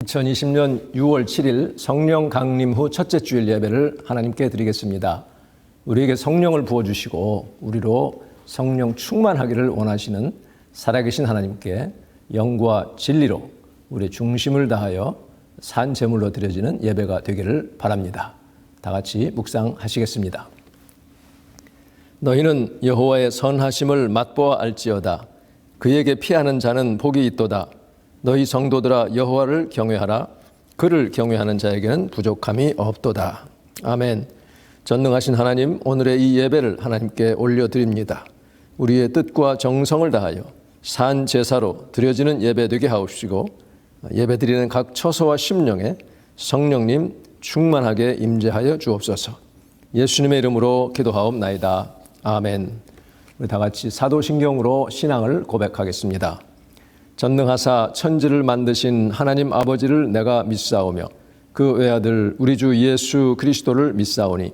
2020년 6월 7일 성령 강림 후 첫째 주일 예배를 하나님께 드리겠습니다. 우리에게 성령을 부어주시고 우리로 성령 충만하기를 원하시는 살아계신 하나님께 영과 진리로 우리의 중심을 다하여 산 제물로 드려지는 예배가 되기를 바랍니다. 다 같이 묵상하시겠습니다. 너희는 여호와의 선하심을 맛보아 알지어다. 그에게 피하는 자는 복이 있도다. 너희 성도들아 여호와를 경외하라. 그를 경외하는 자에게는 부족함이 없도다. 아멘. 전능하신 하나님, 오늘의 이 예배를 하나님께 올려드립니다. 우리의 뜻과 정성을 다하여 산 제사로 드려지는 예배 되게 하옵시고 예배드리는 각 처소와 심령에 성령님 충만하게 임재하여 주옵소서. 예수님의 이름으로 기도하옵나이다. 아멘. 우리 다 같이 사도신경으로 신앙을 고백하겠습니다. 전능하사 천지를 만드신 하나님 아버지를 내가 믿사오며 그 외아들 우리 주 예수 그리스도를 믿사오니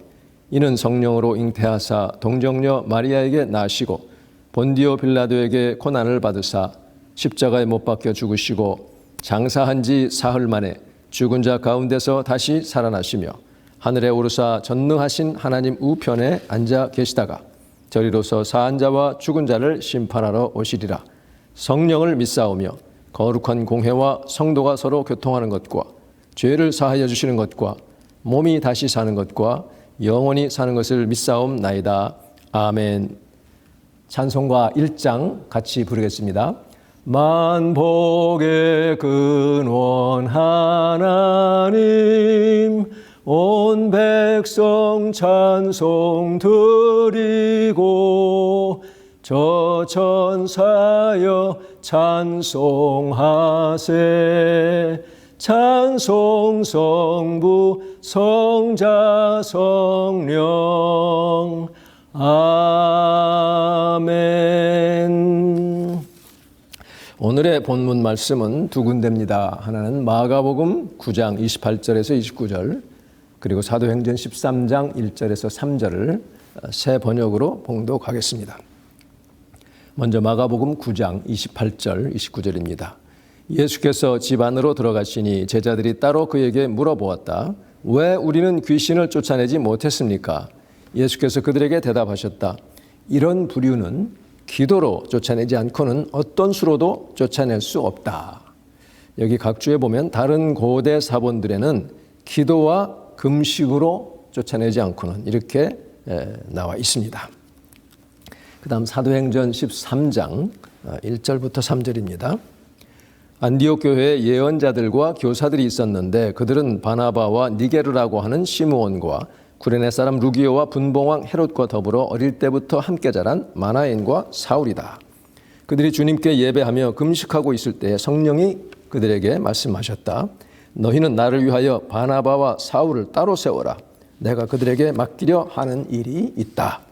이는 성령으로 잉태하사 동정녀 마리아에게 나시고 본디오 빌라도에게 고난을 받으사 십자가에 못 박혀 죽으시고 장사한 지 사흘 만에 죽은 자 가운데서 다시 살아나시며 하늘에 오르사 전능하신 하나님 우편에 앉아 계시다가 저리로서 사한 자와 죽은 자를 심판하러 오시리라. 성령을 믿사오며 거룩한 공회와 성도가 서로 교통하는 것과 죄를 사하여 주시는 것과 몸이 다시 사는 것과 영원히 사는 것을 믿사옵나이다. 아멘. 찬송가 1장 같이 부르겠습니다. 만복의 근원 하나님 온 백성 찬송 드리고 저 천사여 찬송하세. 찬송 성부 성자 성령. 아멘. 오늘의 본문 말씀은 두 군데입니다. 하나는 마가복음 9장 28절에서 29절, 그리고 사도행전 13장 1절에서 3절을 새 번역으로 봉독하겠습니다. 먼저 마가복음 9장 28절, 29절입니다. 예수께서 집 안으로 들어가시니 제자들이 따로 그에게 물어보았다. 왜 우리는 귀신을 쫓아내지 못했습니까? 예수께서 그들에게 대답하셨다. 이런 부류는 기도로 쫓아내지 않고는 어떤 수로도 쫓아낼 수 없다. 여기 각주에 보면 다른 고대 사본들에는 기도와 금식으로 쫓아내지 않고는 이렇게 나와 있습니다. 그 다음 사도행전 13장 1절부터 3절입니다. 안디옥 교회에 예언자들과 교사들이 있었는데 그들은 바나바와 니게르라고 하는 시므온과 구레네 사람 루기오와 분봉왕 헤롯과 더불어 어릴 때부터 함께 자란 마나엔과 사울이다. 그들이 주님께 예배하며 금식하고 있을 때 성령이 그들에게 말씀하셨다. 너희는 나를 위하여 바나바와 사울을 따로 세워라. 내가 그들에게 맡기려 하는 일이 있다.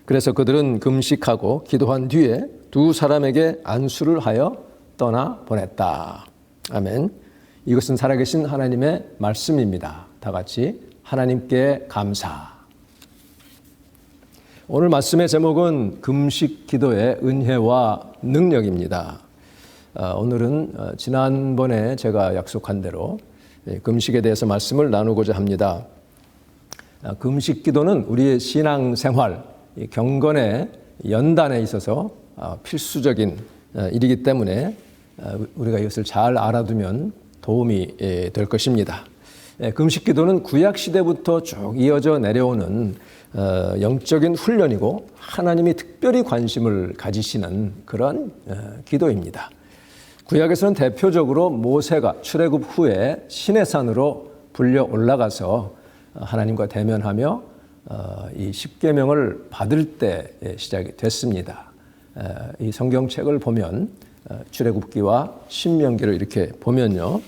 그래서 그들은 금식하고 기도한 뒤에 두 사람에게 안수를 하여 떠나 보냈다. 아멘. 이것은 살아계신 하나님의 말씀입니다. 다 같이 하나님께 감사. 오늘 말씀의 제목은 금식 기도의 은혜와 능력입니다. 오늘은 지난번에 제가 약속한 대로 금식에 대해서 말씀을 나누고자 합니다. 금식 기도는 우리의 신앙생활, 경건의 연단에 있어서 필수적인 일이기 때문에 우리가 이것을 잘 알아두면 도움이 될 것입니다. 금식 기도는 구약 시대부터 쭉 이어져 내려오는 영적인 훈련이고 하나님이 특별히 관심을 가지시는 그런 기도입니다. 구약에서는 대표적으로 모세가 출애굽 후에 시내산으로 불려 올라가서 하나님과 대면하며 이 십계명을 받을 때 시작이 됐습니다. 이 성경책을 보면 출애굽기와 신명기를 이렇게 보면요,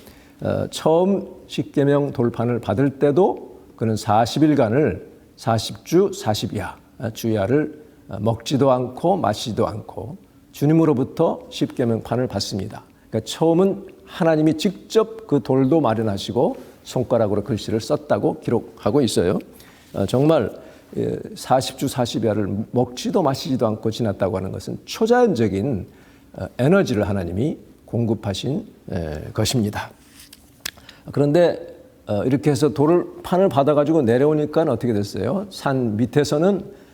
처음 십계명 돌판을 받을 때도 그는 40일간을 40주 40야 주야를 먹지도 않고 마시지도 않고 주님으로부터 십계명판을 받습니다. 그러니까 처음은 하나님이 직접 그 돌도 마련하시고 손가락으로 글씨를 썼다고 기록하고 있어요. 정말 40주 40야를 먹지도 마시지도 않고 지났다고 하는 것은 초자연적인 에너지를 하나님이 공급하신 것입니다. 그런데 이렇게 해서 판을 받아가지고 내려오니까 어떻게 됐어요? 산 밑에서는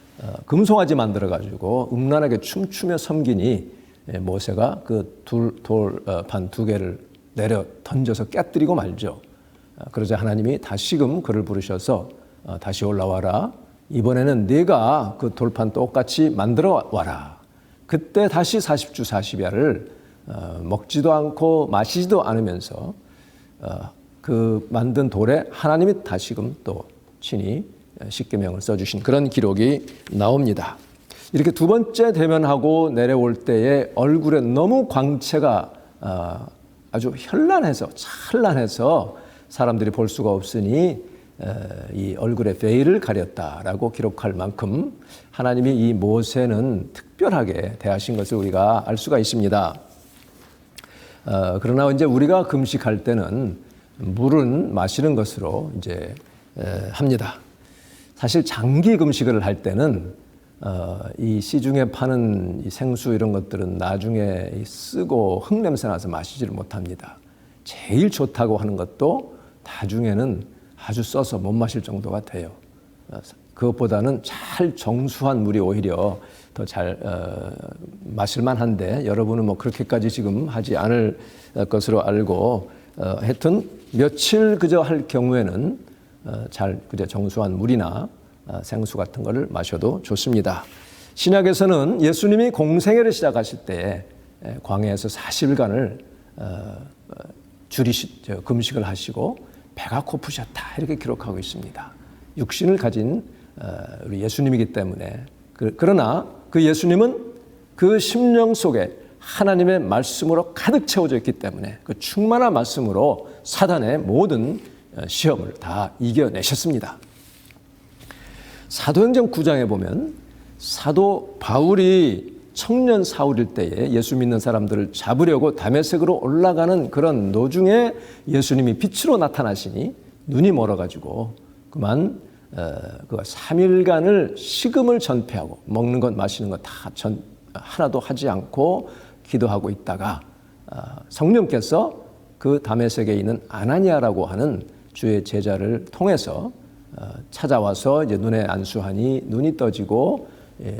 금송아지 만들어가지고 음란하게 춤추며 섬기니 모세가 그 돌판 두 개를 내려 던져서 깨뜨리고 말죠. 그러자 하나님이 다시금 그를 부르셔서 다시 올라와라. 이번에는 네가 그 돌판 똑같이 만들어 와라. 그때 다시 40주 40야를 먹지도 않고 마시지도 않으면서 그 만든 돌에 하나님이 다시금 또 친히 십계명을 써주신 그런 기록이 나옵니다. 이렇게 두 번째 대면하고 내려올 때에 얼굴에 너무 광채가 아주 현란해서 찬란해서 사람들이 볼 수가 없으니 이 얼굴에 베일을 가렸다라고 기록할 만큼 하나님이 이 모세는 특별하게 대하신 것을 우리가 알 수가 있습니다. 그러나 이제 우리가 금식할 때는 물은 마시는 것으로 이제 합니다. 사실 장기 금식을 할 때는 이 시중에 파는 이 생수 이런 것들은 나중에 쓰고 흙냄새 나서 마시지를 못합니다. 제일 좋다고 하는 것도 나중에는 아주 써서 못 마실 정도가 돼요. 그것보다는 잘 정수한 물이 오히려 더 잘 마실만 한데 여러분은 뭐 그렇게까지 지금 하지 않을 것으로 알고 하여튼 며칠 그저 할 경우에는 잘 그저 정수한 물이나 생수 같은 것을 마셔도 좋습니다. 신약에서는 예수님이 공생애를 시작하실 때 광야에서 40일간을 금식을 하시고 배가 고프셨다 이렇게 기록하고 있습니다. 육신을 가진 우리 예수님이기 때문에 그러나 그 예수님은 그 심령 속에 하나님의 말씀으로 가득 채워져 있기 때문에 그 충만한 말씀으로 사단의 모든 시험을 다 이겨내셨습니다. 사도행전 9장에 보면 사도 바울이 청년 사울일 때에 예수 믿는 사람들을 잡으려고 다메섹으로 올라가는 그런 도중에 예수님이 빛으로 나타나시니 눈이 멀어가지고 그만 그 3일간을 식음을 전폐하고 먹는 것 마시는 것 다 하나도 하지 않고 기도하고 있다가 성령께서 그 다메섹에 있는 아나니아라고 하는 주의 제자를 통해서 찾아와서 이제 눈에 안수하니 눈이 떠지고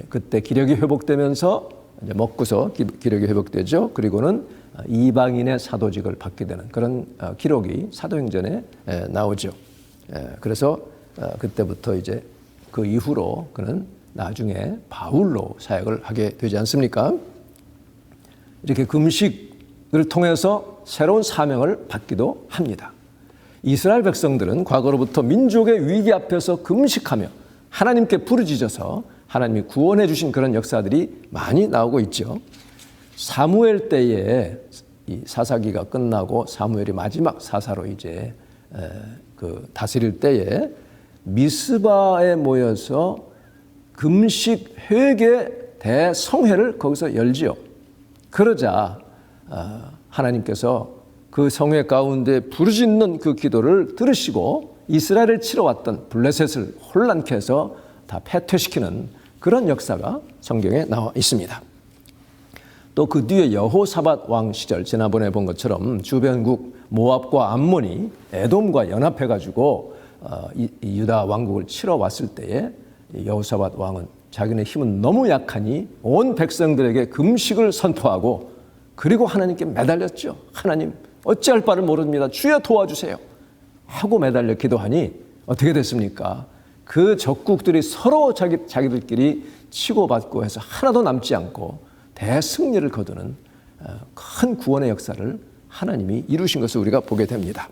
그때 기력이 회복되면서 이제 먹고서 기력이 회복되죠. 그리고는 이방인의 사도직을 받게 되는 그런 기록이 사도행전에 나오죠. 그래서 그때부터 이제 그 이후로 그는 나중에 바울로 사역을 하게 되지 않습니까? 이렇게 금식을 통해서 새로운 사명을 받기도 합니다. 이스라엘 백성들은 과거로부터 민족의 위기 앞에서 금식하며 하나님께 부르짖어서 하나님이 구원해 주신 그런 역사들이 많이 나오고 있죠. 사무엘 때에 이 사사기가 끝나고 사무엘이 마지막 사사로 이제 그 다스릴 때에 미스바에 모여서 금식 회개 대성회를 거기서 열지요. 그러자 하나님께서 그 성회 가운데 부르짖는 그 기도를 들으시고 이스라엘을 치러 왔던 블레셋을 혼란케 해서 다 패퇴시키는 그런 역사가 성경에 나와 있습니다. 또 그 뒤에 여호사밧 왕 시절 지난번에 본 것처럼 주변국 모압과 암몬이 에돔과 연합해가지고 유다 왕국을 치러 왔을 때에 여호사밧 왕은 자기네 힘은 너무 약하니 온 백성들에게 금식을 선포하고 그리고 하나님께 매달렸죠. 하나님 어찌할 바를 모릅니다. 주여 도와주세요 하고 매달려 기도하니 어떻게 됐습니까? 그 적국들이 서로 자기들끼리 치고받고 해서 하나도 남지 않고 대승리를 거두는 큰 구원의 역사를 하나님이 이루신 것을 우리가 보게 됩니다.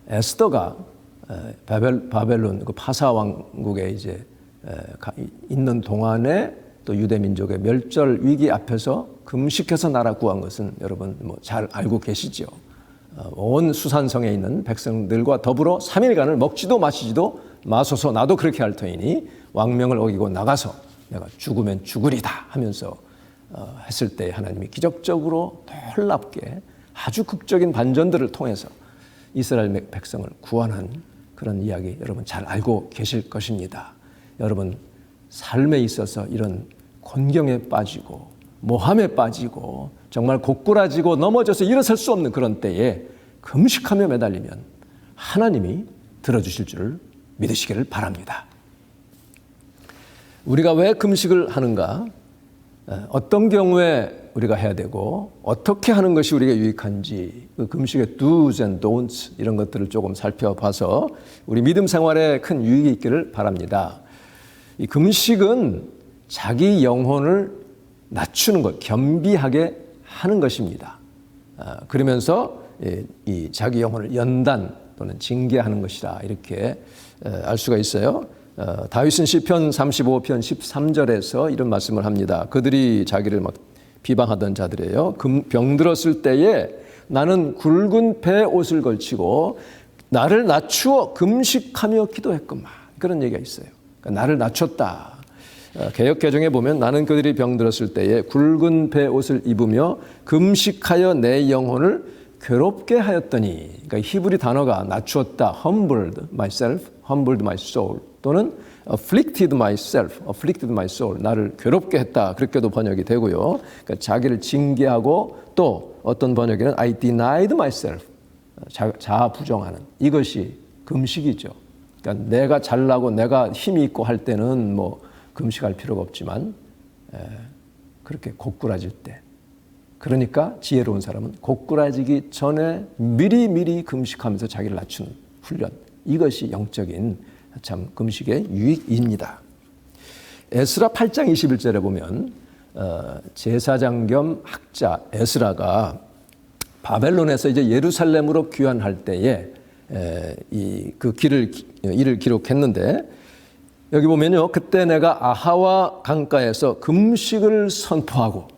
에스더가 바벨론 그 파사 왕국에 이제 있는 동안에 또 유대 민족의 멸절 위기 앞에서 금식해서 나라 구한 것은 여러분 뭐 잘 알고 계시죠. 온 수산성에 있는 백성들과 더불어 3일간을 먹지도 마시지도 마소서 나도 그렇게 할 터이니 왕명을 어기고 나가서 내가 죽으면 죽으리다 하면서 했을 때 하나님이 기적적으로 놀랍게 아주 극적인 반전들을 통해서 이스라엘 백성을 구원한 그런 이야기 여러분 잘 알고 계실 것입니다. 여러분 삶에 있어서 이런 곤경에 빠지고 모함에 빠지고 정말 고꾸라지고 넘어져서 일어설 수 없는 그런 때에 금식하며 매달리면 하나님이 들어주실 줄을 믿으시기를 바랍니다. 우리가 왜 금식을 하는가? 어떤 경우에 우리가 해야 되고 어떻게 하는 것이 우리에게 유익한지 그 금식의 do's and don'ts 이런 것들을 조금 살펴봐서 우리 믿음 생활에 큰 유익이 있기를 바랍니다. 이 금식은 자기 영혼을 낮추는 것, 겸비하게 하는 것입니다. 그러면서 이 자기 영혼을 연단 또는 징계하는 것이라 이렇게 알 수가 있어요. 다윗은 시편 35편 13절에서 이런 말씀을 합니다. 그들이 자기를 막 비방하던 자들이에요. 병들었을 때에 나는 굵은 배 옷을 걸치고 나를 낮추어 금식하며 기도했구만. 그런 얘기가 있어요. 그러니까 나를 낮췄다. 개역 개정에 보면 나는 그들이 병들었을 때에 굵은 배 옷을 입으며 금식하여 내 영혼을 괴롭게 하였더니, 그러니까 히브리 단어가 낮추었다, humbled myself, humbled my soul, 또는 afflicted myself, afflicted my soul, 나를 괴롭게 했다, 그렇게도 번역이 되고요. 그러니까 자기를 징계하고 또 어떤 번역에는 I denied myself, 자아 부정하는, 이것이 금식이죠. 그러니까 내가 잘나고 내가 힘이 있고 할 때는 뭐 금식할 필요가 없지만 그렇게 고꾸라질 때, 그러니까 지혜로운 사람은 고꾸라지기 전에 미리 금식하면서 자기를 낮추는 훈련, 이것이 영적인 참 금식의 유익입니다. 에스라 8장 21절에 보면 제사장 겸 학자 에스라가 바벨론에서 이제 예루살렘으로 귀환할 때에 그 일을 기록했는데, 여기 보면요, 그때 내가 아하와 강가에서 금식을 선포하고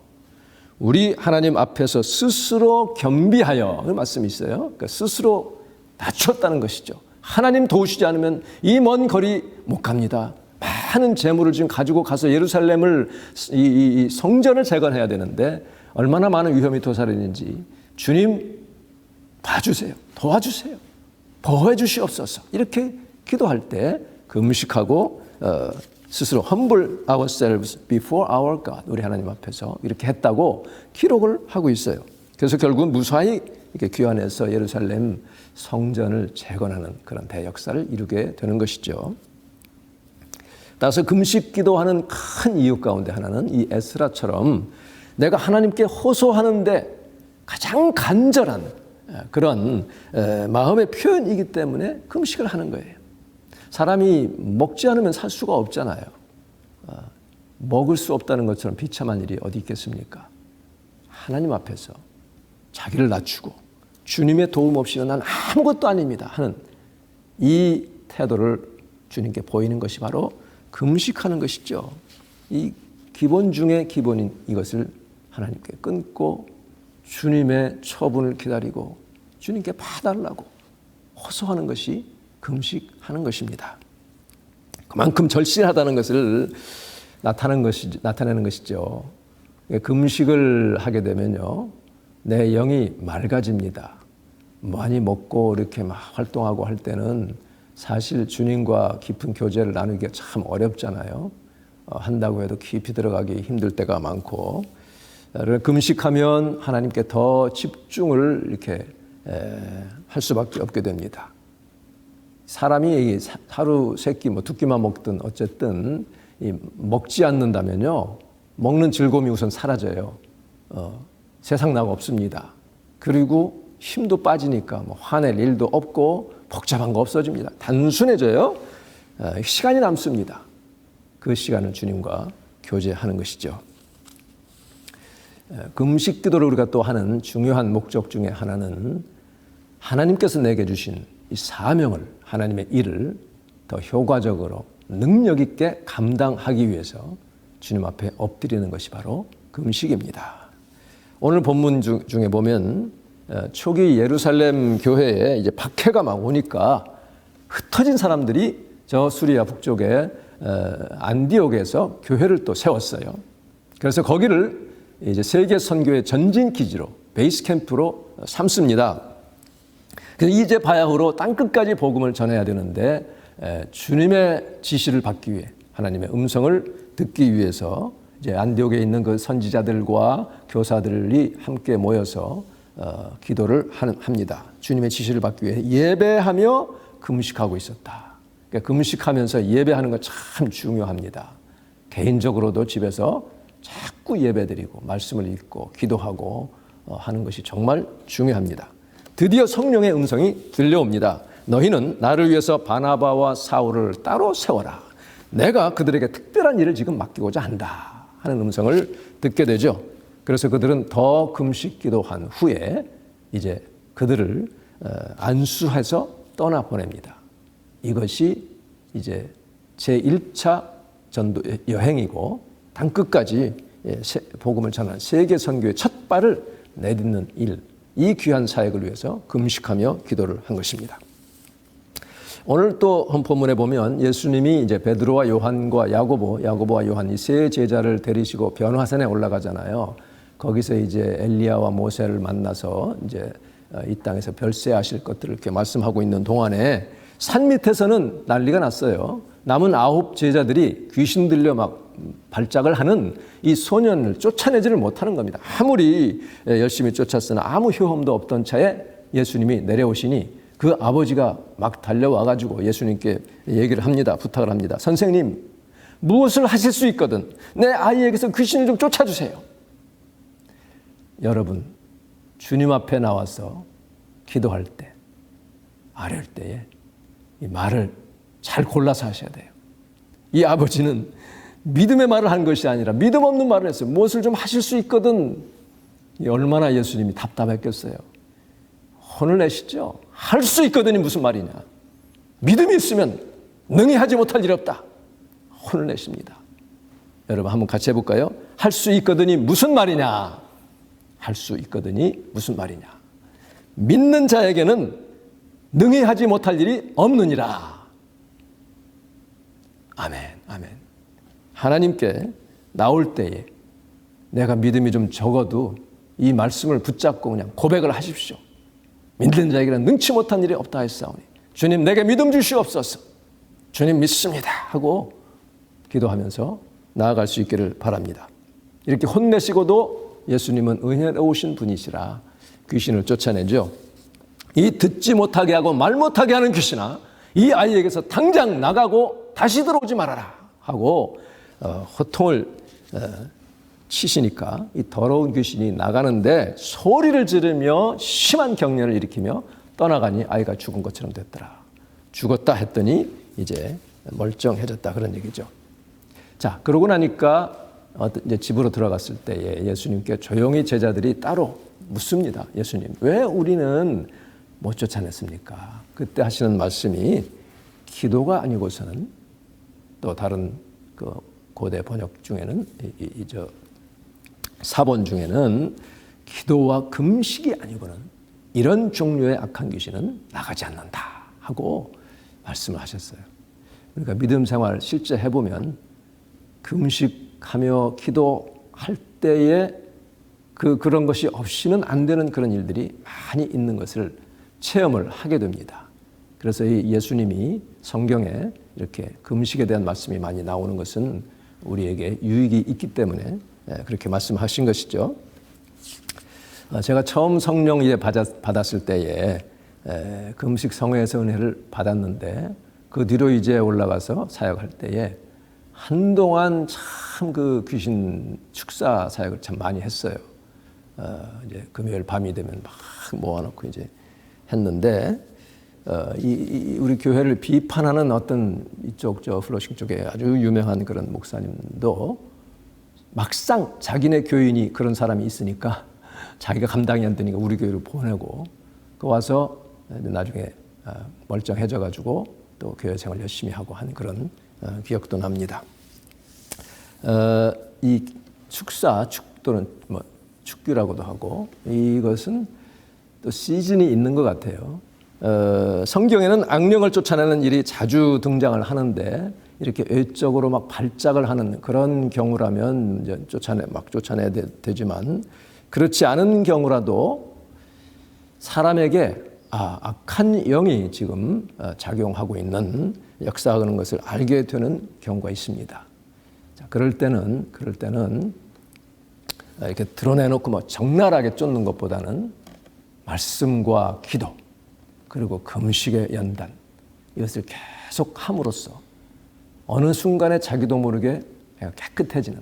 우리 하나님 앞에서 스스로 겸비하여, 그 말씀이 있어요. 그러니까 스스로 낮췄다는 것이죠. 하나님 도우시지 않으면 이 먼 거리 못 갑니다. 많은 재물을 지금 가지고 가서 예루살렘을 이 성전을 재건해야 되는데 얼마나 많은 위험이 도사리는지 주님 봐주세요. 도와주세요. 보호해 주시옵소서. 이렇게 기도할 때 금식하고 스스로 humble ourselves before our God, 우리 하나님 앞에서 이렇게 했다고 기록을 하고 있어요. 그래서 결국은 무사히 이렇게 귀환해서 예루살렘 성전을 재건하는 그런 대역사를 이루게 되는 것이죠. 따라서 금식 기도하는 큰 이유 가운데 하나는 이 에스라처럼 내가 하나님께 호소하는데 가장 간절한 그런 마음의 표현이기 때문에 금식을 하는 거예요. 사람이 먹지 않으면 살 수가 없잖아요. 먹을 수 없다는 것처럼 비참한 일이 어디 있겠습니까? 하나님 앞에서 자기를 낮추고 주님의 도움 없이는 난 아무것도 아닙니다 하는 이 태도를 주님께 보이는 것이 바로 금식하는 것이죠. 이 기본 중에 기본인 이것을 하나님께 끊고 주님의 처분을 기다리고 주님께 봐달라고 호소하는 것이 금식하는 것입니다. 그만큼 절실하다는 것을 나타내는 것이죠. 금식을 하게 되면요, 내 영이 맑아집니다. 많이 먹고 이렇게 막 활동하고 할 때는 사실 주님과 깊은 교제를 나누기가 참 어렵잖아요. 한다고 해도 깊이 들어가기 힘들 때가 많고, 금식하면 하나님께 더 집중을 이렇게 할 수밖에 없게 됩니다. 사람이 하루 세 끼, 두 끼만 먹든 어쨌든 먹지 않는다면요, 먹는 즐거움이 우선 사라져요. 세상 나가 없습니다. 그리고 힘도 빠지니까 화낼 일도 없고 복잡한 거 없어집니다. 단순해져요. 시간이 남습니다. 그 시간을 주님과 교제하는 것이죠. 금식 기도를 우리가 또 하는 중요한 목적 중에 하나는 하나님께서 내게 주신 이 사명을, 하나님의 일을 더 효과적으로 능력 있게 감당하기 위해서 주님 앞에 엎드리는 것이 바로 금식입니다. 오늘 본문 중에 보면 초기 예루살렘 교회에 이제 박해가 막 오니까 흩어진 사람들이 저 수리아 북쪽에 안디옥에서 교회를 또 세웠어요. 그래서 거기를 이제 세계 선교의 전진 기지로, 베이스 캠프로 삼습니다. 그래서 이제 바야흐로 땅끝까지 복음을 전해야 되는데 주님의 지시를 받기 위해, 하나님의 음성을 듣기 위해서 이제 안디옥에 있는 그 선지자들과 교사들이 함께 모여서 기도를 합니다. 주님의 지시를 받기 위해 예배하며 금식하고 있었다. 그러니까 금식하면서 예배하는 거 참 중요합니다. 개인적으로도 집에서 자꾸 예배드리고 말씀을 읽고 기도하고 하는 것이 정말 중요합니다. 드디어 성령의 음성이 들려옵니다. 너희는 나를 위해서 바나바와 사울을 따로 세워라. 내가 그들에게 특별한 일을 지금 맡기고자 한다 하는 음성을 듣게 되죠. 그래서 그들은 더 금식 기도한 후에 이제 그들을 안수해서 떠나보냅니다. 이것이 이제 제1차 전도 여행이고 땅끝까지 복음을 전하는 세계 선교의 첫 발을 내딛는 일, 이 귀한 사역을 위해서 금식하며 기도를 한 것입니다. 오늘 또 본문에 보면 예수님이 이제 베드로와 요한과 야고보와 요한 이 세 제자를 데리시고 변화산에 올라가잖아요. 거기서 이제 엘리야와 모세를 만나서 이제 이 땅에서 별세하실 것들을 이렇게 말씀하고 있는 동안에 산 밑에서는 난리가 났어요. 남은 9 제자들이 귀신 들려 막 발작을 하는 이 소년을 쫓아내지를 못하는 겁니다. 아무리 열심히 쫓았으나 아무 효험도 없던 차에 예수님이 내려오시니 그 아버지가 막 달려와 가지고 예수님께 얘기를 합니다. 부탁을 합니다. 선생님, 무엇을 하실 수 있거든 내 아이에게서 귀신을 좀 쫓아주세요. 여러분, 주님 앞에 나와서 기도할 때, 아뢰을 때에 이 말을 잘 골라서 하셔야 돼요. 이 아버지는 믿음의 말을 한 것이 아니라 믿음 없는 말을 했어요. 무엇을 좀 하실 수 있거든. 얼마나 예수님이 답답했겠어요. 혼을 내시죠. 할 수 있거든이 무슨 말이냐. 믿음이 있으면 능히 하지 못할 일이 없다. 혼을 내십니다. 여러분 한번 같이 해볼까요? 할 수 있거든이 무슨 말이냐. 할 수 있거든이 무슨 말이냐. 믿는 자에게는 능히 하지 못할 일이 없느니라. 아멘, 아멘. 하나님께 나올 때에 내가 믿음이 좀 적어도 이 말씀을 붙잡고 그냥 고백을 하십시오. 믿는 자에게는 능치 못한 일이 없다 했사오니 주님 내게 믿음 주시옵소서. 주님 믿습니다 하고 기도하면서 나아갈 수 있기를 바랍니다. 이렇게 혼내시고도 예수님은 은혜로우신 분이시라 귀신을 쫓아내죠. 이 듣지 못하게 하고 말 못하게 하는 귀신아, 이 아이에게서 당장 나가고 다시 들어오지 말아라 하고 호통을 치시니까 이 더러운 귀신이 나가는데 소리를 지르며 심한 경련을 일으키며 떠나가니 아이가 죽은 것처럼 됐더라. 죽었다 했더니 이제 멀쩡해졌다 그런 얘기죠. 자, 그러고 나니까 이제 집으로 들어갔을 때에 예수님께 조용히 제자들이 따로 묻습니다. 예수님, 왜 우리는 못 쫓아냈습니까? 그때 하시는 말씀이 기도가 아니고서는 또 다른 그 고대 번역 중에는 사본 중에는 기도와 금식이 아니고는 이런 종류의 악한 귀신은 나가지 않는다 하고 말씀을 하셨어요. 그러니까 믿음 생활 실제 해보면 금식하며 기도할 때에 그런 것이 없이는 안 되는 그런 일들이 많이 있는 것을 체험을 하게 됩니다. 그래서 이 예수님이 성경에 이렇게 금식에 대한 말씀이 많이 나오는 것은 우리에게 유익이 있기 때문에 그렇게 말씀하신 것이죠. 제가 처음 성령 이해 받았을 때에 금식 성회에서 은혜를 받았는데 그 뒤로 이제 올라가서 사역할 때에 한동안 참 그 귀신 축사 사역을 참 많이 했어요. 이제 금요일 밤이 되면 막 모아놓고 이제 했는데 우리 교회를 비판하는 어떤 이쪽 플러싱 쪽에 아주 유명한 그런 목사님도 막상 자기네 교인이 그런 사람이 있으니까 자기가 감당이 안 되니까 우리 교회를 보내고 그 와서 나중에 멀쩡해져 가지고 또 교회 생활 열심히 하고 한 그런 기억도 납니다. 이 축사 또는 뭐 축규라고도 하고 이것은 또 시즌이 있는 것 같아요. 성경에는 악령을 쫓아내는 일이 자주 등장을 하는데 이렇게 외적으로 막 발작을 하는 그런 경우라면 이제 쫓아내야 되지만 그렇지 않은 경우라도 사람에게 악한 영이 지금 작용하고 있는 역사하는 것을 알게 되는 경우가 있습니다. 자, 그럴 때는 이렇게 드러내놓고 뭐 적나라하게 쫓는 것보다는 말씀과 기도 그리고 금식의 연단 이것을 계속 함으로써 어느 순간에 자기도 모르게 깨끗해지는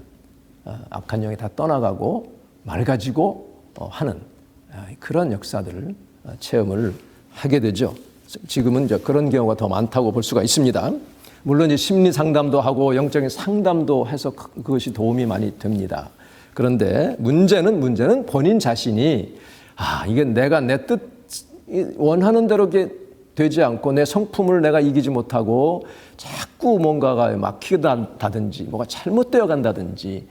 악한 영이 다 떠나가고 맑아지고 하는 그런 역사들을 체험을 하게 되죠. 지금은 이제 그런 경우가 더 많다고 볼 수가 있습니다. 물론 이제 심리 상담도 하고 영적인 상담도 해서 그것이 도움이 많이 됩니다. 그런데 문제는 본인 자신이 이게 내가 내 뜻 원하는 대로 되지 않고 내 성품을 내가 이기지 못하고 자꾸 뭔가가 막히다든지 뭐가 잘못되어 간다든지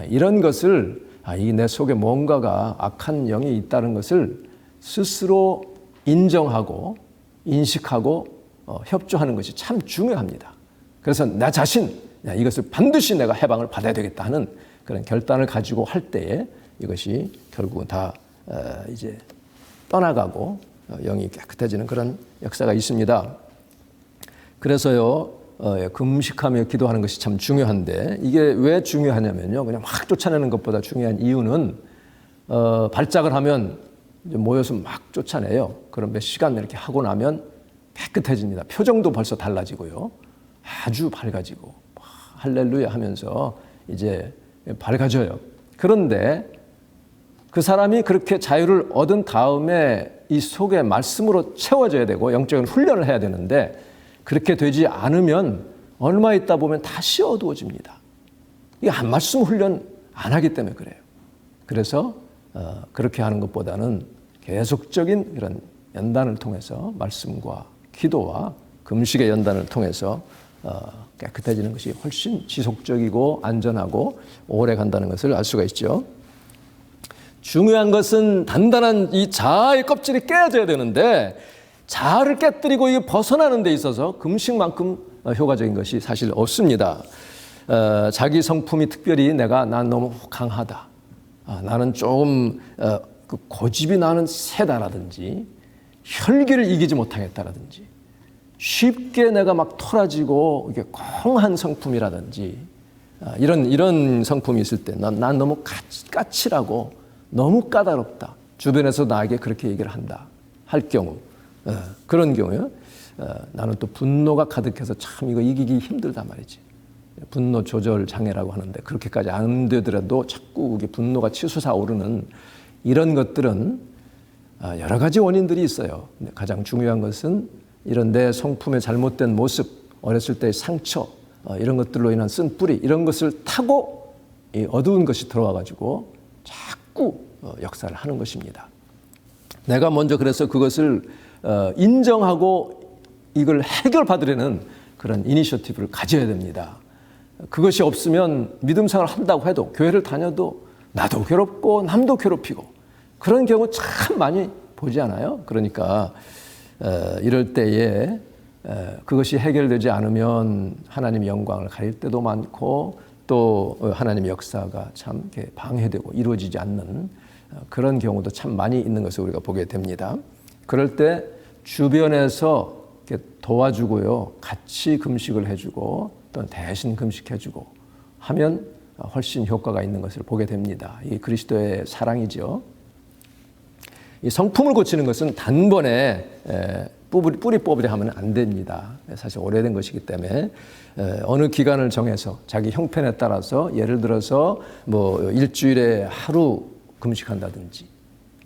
이런 것을 이 내 속에 뭔가가 악한 영이 있다는 것을 스스로 인정하고 인식하고 협조하는 것이 참 중요합니다. 그래서 나 자신 이것을 반드시 내가 해방을 받아야 되겠다 하는 그런 결단을 가지고 할 때에 이것이 결국은 다 이제 떠나가고 영이 깨끗해지는 그런 역사가 있습니다. 그래서요 금식하며 기도하는 것이 참 중요한데 이게 왜 중요하냐면요 그냥 막 쫓아내는 것보다 중요한 이유는 발작을 하면 모여서 막 쫓아내요. 그럼 몇 시간 이렇게 하고 나면 깨끗해집니다. 표정도 벌써 달라지고요. 아주 밝아지고 할렐루야 하면서 이제 밝아져요. 그런데 그 사람이 그렇게 자유를 얻은 다음에 이 속에 말씀으로 채워져야 되고 영적인 훈련을 해야 되는데 그렇게 되지 않으면 얼마 있다 보면 다시 어두워집니다. 이게 한 말씀 훈련 안 하기 때문에 그래요. 그래서 그렇게 하는 것보다는 계속적인 이런 연단을 통해서 말씀과 기도와 금식의 연단을 통해서 깨끗해지는 것이 훨씬 지속적이고 안전하고 오래 간다는 것을 알 수가 있죠. 중요한 것은 단단한 이 자아의 껍질이 깨져야 되는데 자아를 깨뜨리고 이게 벗어나는 데 있어서 금식만큼 효과적인 것이 사실 없습니다. 자기 성품이 특별히 난 너무 강하다. 나는 조금 고집이 나는 세다라든지 혈기를 이기지 못하겠다라든지 쉽게 내가 막 토라지고 이게 콩한 성품이라든지 이런 성품이 있을 때 난 너무 까칠하고 너무 까다롭다. 주변에서 나에게 그렇게 얘기를 한다. 할 경우 그런 경우요. 나는 또 분노가 가득해서 참 이거 이기기 힘들단 말이지. 분노 조절 장애라고 하는데 그렇게까지 안 되더라도 자꾸 이게 분노가 치솟아 오르는 이런 것들은 여러 가지 원인들이 있어요. 근데 가장 중요한 것은 이런 내 성품의 잘못된 모습, 어렸을 때의 상처, 이런 것들로 인한 쓴 뿌리 이런 것을 타고 이 어두운 것이 들어와 가지고 자꾸 역사를 하는 것입니다. 내가 먼저 그래서 그것을 인정하고 이걸 해결받으려는 그런 이니셔티브를 가져야 됩니다. 그것이 없으면 믿음 생활을 한다고 해도 교회를 다녀도 나도 괴롭고 남도 괴롭히고 그런 경우 참 많이 보지 않아요? 그러니까 이럴 때에 그것이 해결되지 않으면 하나님의 영광을 가릴 때도 많고 또 하나님의 역사가 참 이렇게 방해되고 이루어지지 않는 그런 경우도 참 많이 있는 것을 우리가 보게 됩니다. 그럴 때 주변에서 이렇게 도와주고요, 같이 금식을 해주고 또 대신 금식해주고 하면 훨씬 효과가 있는 것을 보게 됩니다. 이 그리스도의 사랑이죠. 이 성품을 고치는 것은 단번에 뿌리 뽑으려 하면 안 됩니다. 사실 오래된 것이기 때문에 어느 기간을 정해서 자기 형편에 따라서 예를 들어서 뭐 일주일에 하루 금식한다든지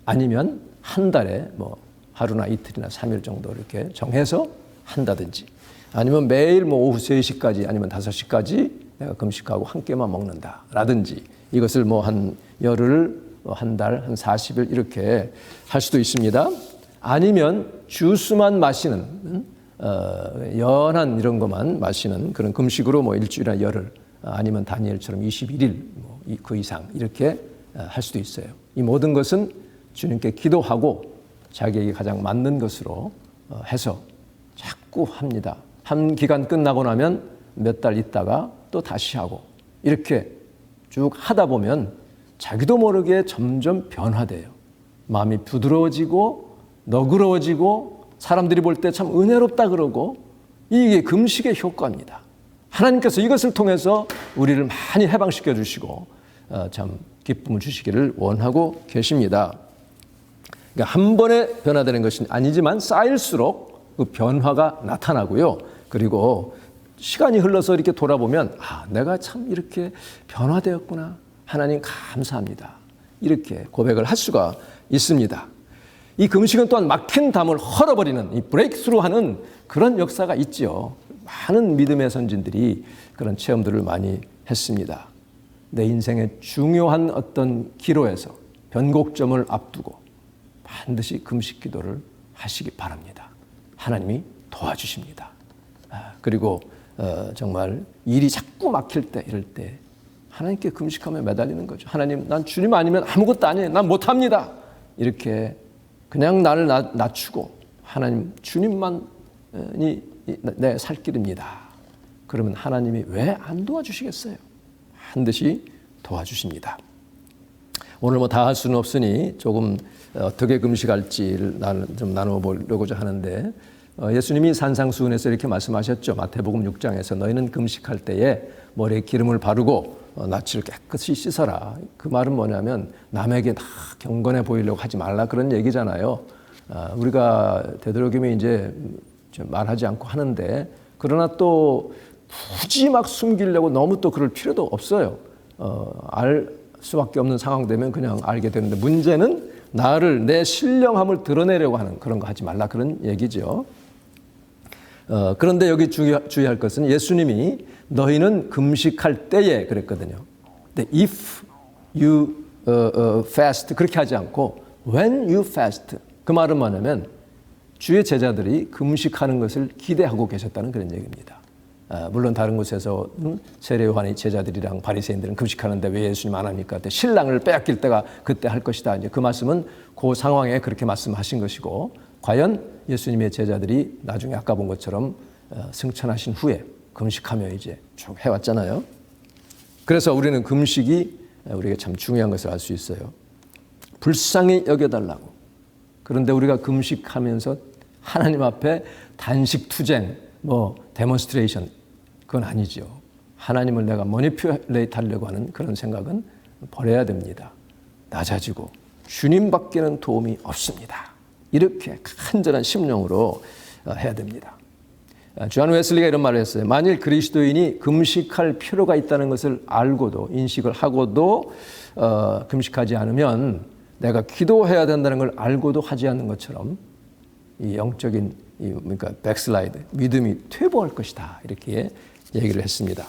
아니면 한 달에 뭐 하루나 이틀이나 3일 정도 이렇게 정해서 한다든지 아니면 매일 뭐 오후 3시까지 아니면 5시까지 내가 금식하고 한 끼만 먹는다라든지 이것을 뭐 한 열흘, 한 달, 한 40일 이렇게 할 수도 있습니다. 아니면 주스만 마시는 연한 이런 것만 마시는 그런 금식으로 뭐 일주일이나 열흘 아니면 다니엘처럼 21일 뭐 그 이상 이렇게 할 수도 있어요. 이 모든 것은 주님께 기도하고 자기에게 가장 맞는 것으로 해서 자꾸 합니다. 한 기간 끝나고 나면 몇 달 있다가 또 다시 하고 이렇게 쭉 하다 보면 자기도 모르게 점점 변화돼요. 마음이 부드러워지고 너그러워지고 사람들이 볼 때 참 은혜롭다 그러고 이게 금식의 효과입니다. 하나님께서 이것을 통해서 우리를 많이 해방시켜 주시고 참 기쁨을 주시기를 원하고 계십니다. 그러니까 한 번에 변화되는 것이 아니지만 쌓일수록 그 변화가 나타나고요. 그리고 시간이 흘러서 이렇게 돌아보면 내가 참 이렇게 변화되었구나. 하나님 감사합니다. 이렇게 고백을 할 수가 있습니다. 이 금식은 또한 막힌 담을 헐어버리는 이 브레이크스루하는 그런 역사가 있죠. 많은 믿음의 선진들이 그런 체험들을 많이 했습니다. 내 인생의 중요한 어떤 기로에서 변곡점을 앞두고 반드시 금식 기도를 하시기 바랍니다. 하나님이 도와주십니다. 그리고 정말 일이 자꾸 막힐 때, 이럴 때 하나님께 금식하며 매달리는 거죠. 하나님, 난 주님 아니면 아무것도 아니에요. 난 못합니다. 이렇게 그냥 나를 낮추고 하나님, 주님만이 내 살 길입니다. 그러면 하나님이 왜 안 도와주시겠어요? 반드시 도와주십니다. 오늘 뭐 다 할 수는 없으니 조금 어떻게 금식할지를 좀 나눠보려고자 하는데, 예수님이 산상수훈에서 이렇게 말씀하셨죠. 마태복음 6장에서 너희는 금식할 때에 머리에 기름을 바르고 낯을 깨끗이 씻어라. 그 말은 뭐냐면 남에게 다 경건해 보이려고 하지 말라, 그런 얘기잖아요. 우리가 되도록이면 이제 말하지 않고 하는데, 그러나 또 굳이 막 숨기려고 너무 또 그럴 필요도 없어요. 알 수밖에 없는 상황 되면 그냥 알게 되는데, 문제는 나를, 내 신령함을 드러내려고 하는 그런 거 하지 말라, 그런 얘기죠. 그런데 여기 주의할 것은 예수님이 너희는 금식할 때에 그랬거든요. 근데 if you fast 그렇게 하지 않고 when you fast, 그 말은 뭐냐면 주의 제자들이 금식하는 것을 기대하고 계셨다는 그런 얘기입니다. 물론 다른 곳에서 세례 요한의 제자들이랑 바리새인들은 금식하는데 왜 예수님 안 합니까? 신랑을 빼앗길 때가 그때 할 것이다. 이제 그 말씀은 그 상황에 그렇게 말씀하신 것이고, 과연 예수님의 제자들이 나중에 아까 본 것처럼 승천하신 후에 금식하며 이제 쭉 해왔잖아요. 그래서 우리는 금식이 우리에게 참 중요한 것을 알 수 있어요. 불쌍히 여겨달라고. 그런데 우리가 금식하면서 하나님 앞에 단식 투쟁, 데몬스트레이션, 그건 아니죠. 하나님을 내가 머니퓨레이트 하려고 하는 그런 생각은 버려야 됩니다. 낮아지고 주님밖에는 도움이 없습니다. 이렇게 간절한 심령으로 해야 됩니다. 주한 웨슬리가 이런 말을 했어요. 만일 그리스도인이 금식할 필요가 있다는 것을 알고도, 인식을 하고도 금식하지 않으면 내가 기도해야 된다는 걸 알고도 하지 않는 것처럼 이 영적인 그러니까 백슬라이드, 믿음이 퇴보할 것이다, 이렇게 얘기를 했습니다.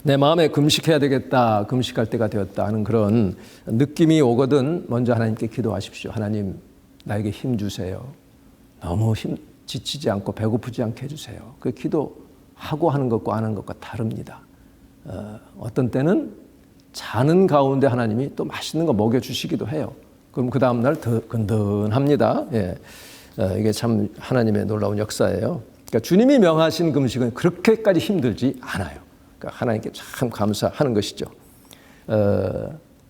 내 마음에 금식해야 되겠다, 금식할 때가 되었다 하는 그런 느낌이 오거든 먼저 하나님께 기도하십시오. 하나님, 나에게 힘 주세요. 너무 지치지 않고 배고프지 않게 해주세요. 그 기도하고 하는 것과 안 하는 것과 다릅니다. 어떤 때는 자는 가운데 하나님이 또 맛있는 거 먹여주시기도 해요. 그럼 그 다음날 더 근든합니다. 예. 이게 참 하나님의 놀라운 역사예요. 그러니까 주님이 명하신 금식은 그렇게까지 힘들지 않아요. 그러니까 하나님께 참 감사하는 것이죠.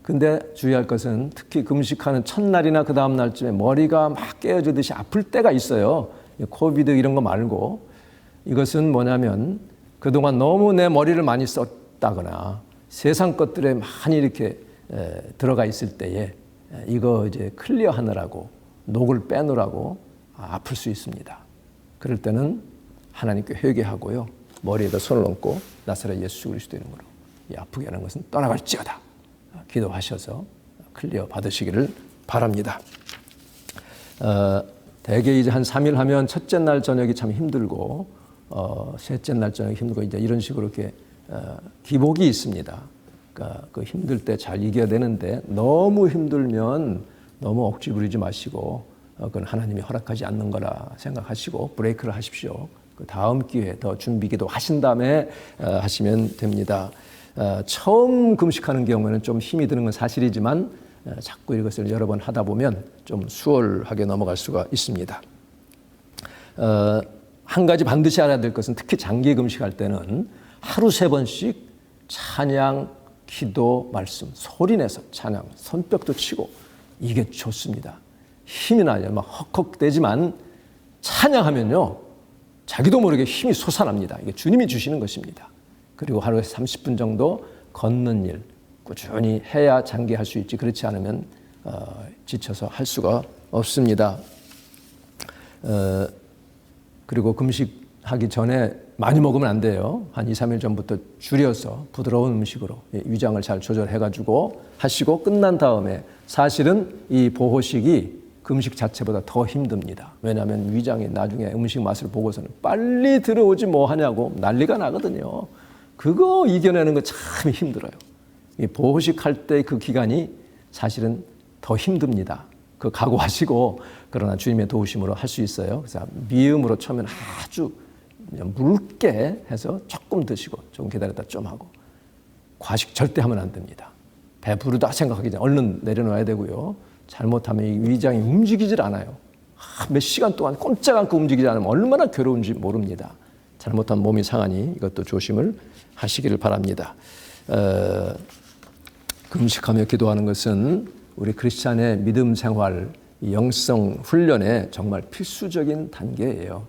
근데 주의할 것은 특히 금식하는 첫날이나 그 다음 날쯤에 머리가 막 깨어지듯이 아플 때가 있어요. 코비드 이런 거 말고, 이것은 뭐냐면 그동안 너무 내 머리를 많이 썼다거나 세상 것들에 많이 이렇게 들어가 있을 때에 이거 이제 클리어 하느라고, 녹을 빼느라고 아플 수 있습니다. 그럴 때는 하나님께 회개하고요, 머리에다 손을 얹고 나사렛 예수 그리스도 이름으로 이 아프게 하는 것은 떠나갈지어다 기도하셔서 클리어 받으시기를 바랍니다. 대개 이제 한 3일 하면 첫째 날 저녁이 참 힘들고, 셋째 날 저녁이 힘들고, 이제 이런 식으로 이렇게 기복이 있습니다. 그러니까 그 힘들 때 잘 이겨야 되는데 너무 힘들면 너무 억지 부리지 마시고, 그건 하나님이 허락하지 않는 거라 생각하시고 브레이크를 하십시오. 그 다음 기회에 더 준비기도 하신 다음에 하시면 됩니다. 처음 금식하는 경우에는 좀 힘이 드는 건 사실이지만 자꾸 이것을 여러 번 하다 보면 좀 수월하게 넘어갈 수가 있습니다. 한 가지 반드시 알아야 될 것은 특히 장기 금식할 때는 하루 3번씩 찬양, 기도, 말씀, 소리내서 찬양, 손뼉도 치고 이게 좋습니다. 힘이 나요. 막 헉헉대지만 찬양하면요, 자기도 모르게 힘이 솟아납니다. 이게 주님이 주시는 것입니다. 그리고 하루에 30분 정도 걷는 일 꾸준히 해야 장기할 수 있지, 그렇지 않으면 지쳐서 할 수가 없습니다. 그리고 금식하기 전에 많이 먹으면 안 돼요. 한 2, 3일 전부터 줄여서 부드러운 음식으로 위장을 잘 조절해가지고 하시고 끝난 다음에 사실은 이 보호식이 금식 자체보다 더 힘듭니다. 왜냐하면 위장이 나중에 음식 맛을 보고서는 빨리 들어오지 뭐 하냐고 난리가 나거든요. 그거 이겨내는 거 참 힘들어요. 이 보호식 할 때 그 기간이 사실은 더 힘듭니다. 그 각오하시고 그러나 주님의 도우심으로 할 수 있어요. 그래서 미음으로 처음에는 아주 묽게 해서 조금 드시고 좀 기다렸다 좀 하고 과식 절대 하면 안 됩니다. 배부르다 생각하기 전에 얼른 내려놔야 되고요. 잘못하면 이 위장이 움직이질 않아요. 몇 시간 동안 꼼짝 않고 움직이지 않으면 얼마나 괴로운지 모릅니다. 잘못하면 몸이 상하니 이것도 조심을 하시기를 바랍니다. 금식하며 기도하는 것은 우리 크리스찬의 믿음 생활, 영성 훈련의 정말 필수적인 단계예요.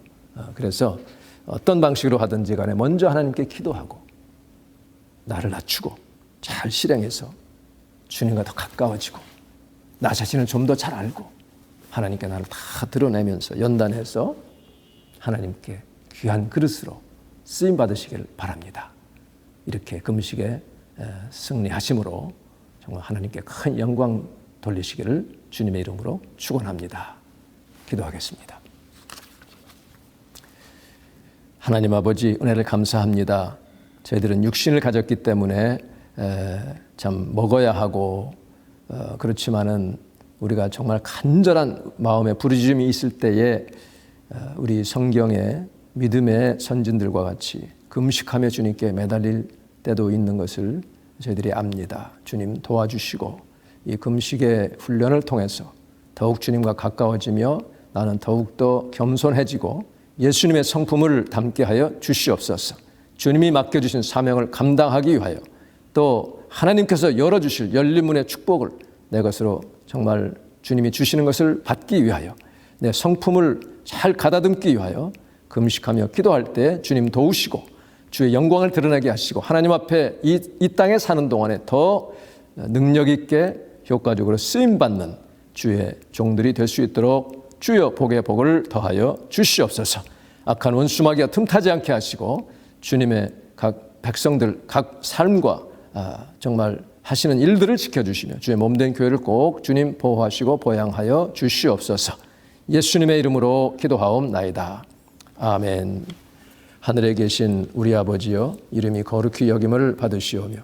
그래서 어떤 방식으로 하든지 간에 먼저 하나님께 기도하고 나를 낮추고 잘 실행해서 주님과 더 가까워지고 나 자신을 좀 더 잘 알고 하나님께 나를 다 드러내면서 연단해서 하나님께 귀한 그릇으로 쓰임 받으시길 바랍니다. 이렇게 금식에 승리하심으로 정말 하나님께 큰 영광 돌리시기를 주님의 이름으로 축원합니다. 기도하겠습니다. 하나님 아버지 은혜를 감사합니다. 저희들은 육신을 가졌기 때문에 참 먹어야 하고 그렇지만은 우리가 정말 간절한 마음의 부르짖음이 있을 때에 우리 성경의 믿음의 선진들과 같이 금식하며 주님께 매달릴 때도 있는 것을 저희들이 압니다. 주님 도와주시고 이 금식의 훈련을 통해서 더욱 주님과 가까워지며 나는 더욱더 겸손해지고 예수님의 성품을 담게 하여 주시옵소서. 주님이 맡겨주신 사명을 감당하기 위하여 또 하나님께서 열어주실 열린 문의 축복을 내 것으로 정말 주님이 주시는 것을 받기 위하여 내 성품을 잘 가다듬기 위하여 금식하며 기도할 때 주님 도우시고 주의 영광을 드러나게 하시고 하나님 앞에 이 땅에 사는 동안에 더 능력 있게 효과적으로 쓰임받는 주의 종들이 될 수 있도록 주여 복의 복을 더하여 주시옵소서. 악한 원수마귀가 틈타지 않게 하시고 주님의 각 백성들 각 삶과 정말 하시는 일들을 지켜주시며 주의 몸된 교회를 꼭 주님 보호하시고 보양하여 주시옵소서. 예수님의 이름으로 기도하옵나이다. 아멘. 하늘에 계신 우리 아버지여 이름이 거룩히 여김을 받으시오며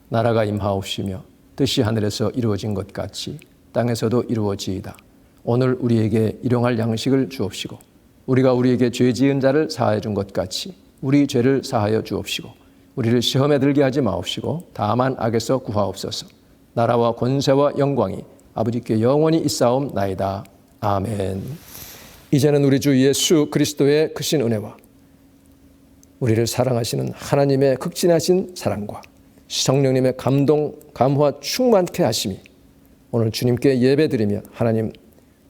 나라가 임하옵시며 뜻이 하늘에서 이루어진 것 같이 땅에서도 이루어지이다. 오늘 우리에게 일용할 양식을 주옵시고 우리가 우리에게 죄 지은 자를 사하여 준 것 같이 우리 죄를 사하여 주옵시고 우리를 시험에 들게 하지 마옵시고 다만 악에서 구하옵소서. 나라와 권세와 영광이 아버지께 영원히 있사옵나이다. 아멘. 이제는 우리 주 예수 그리스도의 크신 은혜와 우리를 사랑하시는 하나님의 극진하신 사랑과 성령님의 감동, 감화 충만케 하심이 오늘 주님께 예배드리며 하나님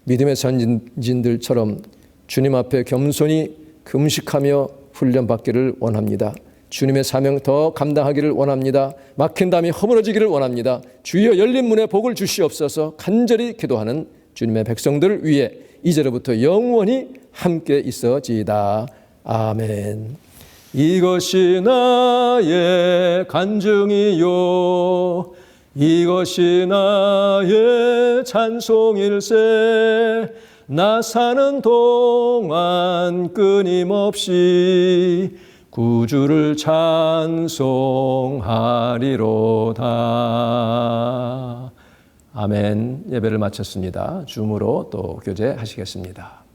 믿음의 선진들처럼 주님 앞에 겸손히 금식하며 훈련받기를 원합니다. 주님의 사명 더 감당하기를 원합니다. 막힌 담이 허물어지기를 원합니다. 주여 열린 문에 복을 주시옵소서. 간절히 기도하는 주님의 백성들을 위해 이제로부터 영원히 함께 있어지이다. 아멘. 이것이 나의 간증이요 이것이 나의 찬송일세 나 사는 동안 끊임없이 구주를 찬송하리로다. 아멘. 예배를 마쳤습니다. 줌으로 또 교제하시겠습니다.